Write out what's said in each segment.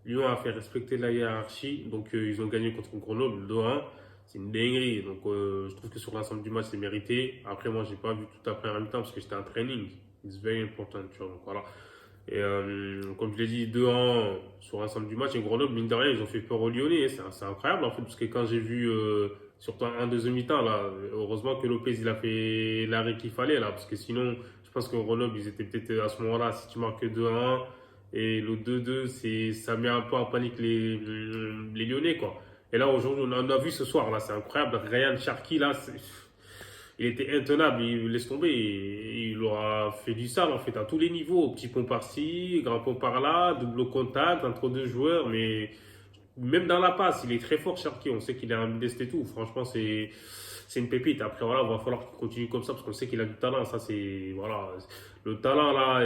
Lyon a fait respecter la hiérarchie, donc ils ont gagné contre Grenoble 2-1. C'est une dinguerie. Donc je trouve que sur l'ensemble du match, c'est mérité. Après, moi, j'ai pas vu tout après en même temps parce que j'étais en training. It's very important, tu vois. Donc voilà. Et comme je l'ai dit, 2-1 sur l'ensemble du match. Et Grenoble, mine de rien, ils ont fait peur aux Lyonnais. C'est incroyable en fait, parce que quand j'ai vu, surtout un deuxième mi-temps, là, heureusement que Lopez il a fait l'arrêt qu'il fallait, là, parce que sinon, je pense que Grenoble, ils étaient peut-être à ce moment-là, si tu marques 2-1 et le 2-2, ça met un peu en panique les Lyonnais, quoi. Et là, aujourd'hui, on a vu ce soir, là, c'est incroyable. Ryan Cherki, là, il était intenable, il laisse tomber, il aura fait du sale en fait à tous les niveaux, petit pont par-ci, grand pont par-là, double contact entre deux joueurs, mais même dans la passe, il est très fort Cherki, on sait qu'il est un modeste et tout, franchement c'est une pépite. Après voilà, il va falloir qu'il continue comme ça parce qu'on sait qu'il a du talent, ça c'est voilà, le talent là,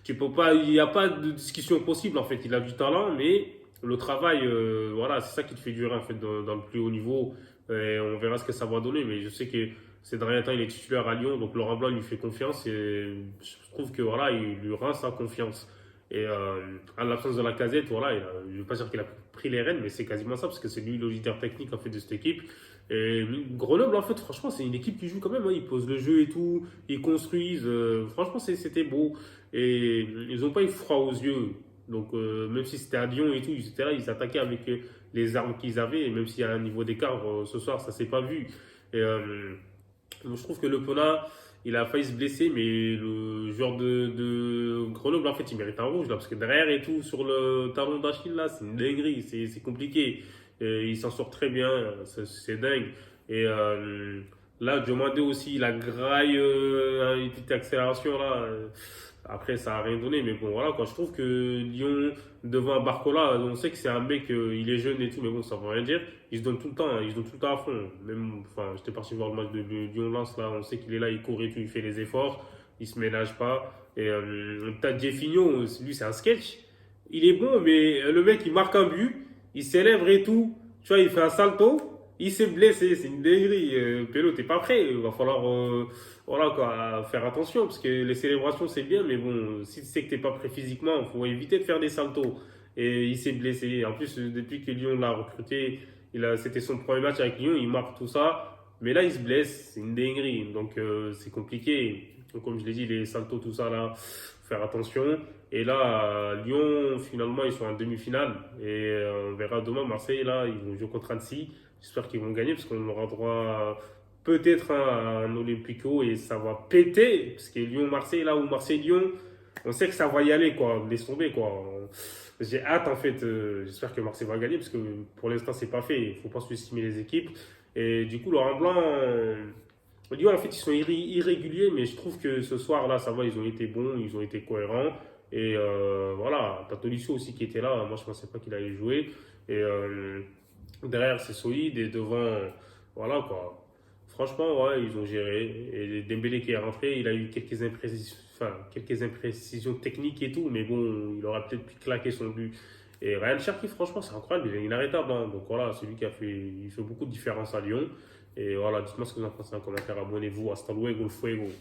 tu peux pas, il n'y a pas de discussion possible en fait, il a du talent, mais le travail, voilà, c'est ça qui te fait durer en fait dans le plus haut niveau. Et on verra ce que ça va donner, mais je sais que ces derniers temps, il est titulaire à Lyon, donc Laurent Blanc lui fait confiance et je trouve que voilà, il lui rend sa confiance. Et à l'absence de la casette, voilà, je ne veux pas dire qu'il a pris les rênes, mais c'est quasiment ça, parce que c'est lui le leader technique en fait de cette équipe. Et Grenoble, en fait, franchement, c'est une équipe qui joue quand même, hein. Ils posent le jeu et tout, ils construisent. Franchement, c'était beau. Et ils n'ont pas eu froid aux yeux. Donc, même si c'était à Lyon et tout, ils étaient là, ils attaquaient avec les armes qu'ils avaient. Et même s'il y a un niveau d'écart ce soir, ça s'est pas vu. Et donc, je trouve que Le Pona, il a failli se blesser, mais le joueur de Grenoble, en fait, il mérite un rouge, là, parce que derrière et tout, sur le talon d'Achille, là, c'est une dinguerie, c'est compliqué. Et il s'en sort très bien, c'est dingue. Et là, Diomandé aussi, il a graille une petite accélération, là. Après, ça n'a rien donné, mais bon, voilà, quoi. Je trouve que Lyon, devant Barcola, on sait que c'est un mec, il est jeune et tout, mais bon, ça ne veut rien dire. Il se donne tout le temps, hein, il se donne tout le temps à fond. Même, enfin, j'étais parti voir le match de Lyon-Lens, là, on sait qu'il est là, il court et tout, il fait les efforts, il se ménage pas. Et t'as Jeffinho, lui, c'est un sketch. Il est bon, mais le mec, il marque un but, il célèbre et tout. Tu vois, il fait un salto, il s'est blessé, c'est une dinguerie. Pélo, t'es pas prêt, il va falloir voilà, quoi, faire attention, parce que les célébrations, c'est bien, mais bon, si tu sais que t'es pas prêt physiquement, il faut éviter de faire des saltos. Et il s'est blessé. En plus, depuis que Lyon l'a recruté, c'était son premier match avec Lyon, il marque tout ça. Mais là, il se blesse, c'est une dinguerie. Donc, c'est compliqué. Donc, comme je l'ai dit, les saltos, tout ça, là, faut faire attention. Et là, Lyon, finalement, ils sont en demi-finale. Et on verra demain, Marseille, là, ils vont jouer contre Annecy. J'espère qu'ils vont gagner, parce qu'on aura droit peut-être à un Olympico et ça va péter. Parce que Lyon-Marseille, là, ou Marseille-Lyon, on sait que ça va y aller, quoi. Laisse tomber, quoi. J'ai hâte, en fait. J'espère que Marseille va gagner, parce que pour l'instant, c'est pas fait. Il faut pas sous-estimer les équipes. Et du coup, Laurent Blanc, Lyon, en fait, ils sont irréguliers, mais je trouve que ce soir-là, ça va, ils ont été bons, ils ont été cohérents. Et voilà, t'as Tolisso aussi qui était là. Moi, je pensais pas qu'il allait jouer. Et derrière, c'est solide. Et devant, voilà, quoi. Franchement, ouais, ils ont géré. Et Dembélé qui est rentré, il a eu quelques imprécisions techniques et tout, mais bon, il aurait peut-être pu claquer son but. Et Ryan Cherki, franchement, c'est incroyable, il est inarrêtable, hein. Donc voilà, c'est lui qui il fait beaucoup de différence à Lyon. Et voilà, dites-moi ce que vous en pensez en commentaire, abonnez-vous, hasta luego, el fuego.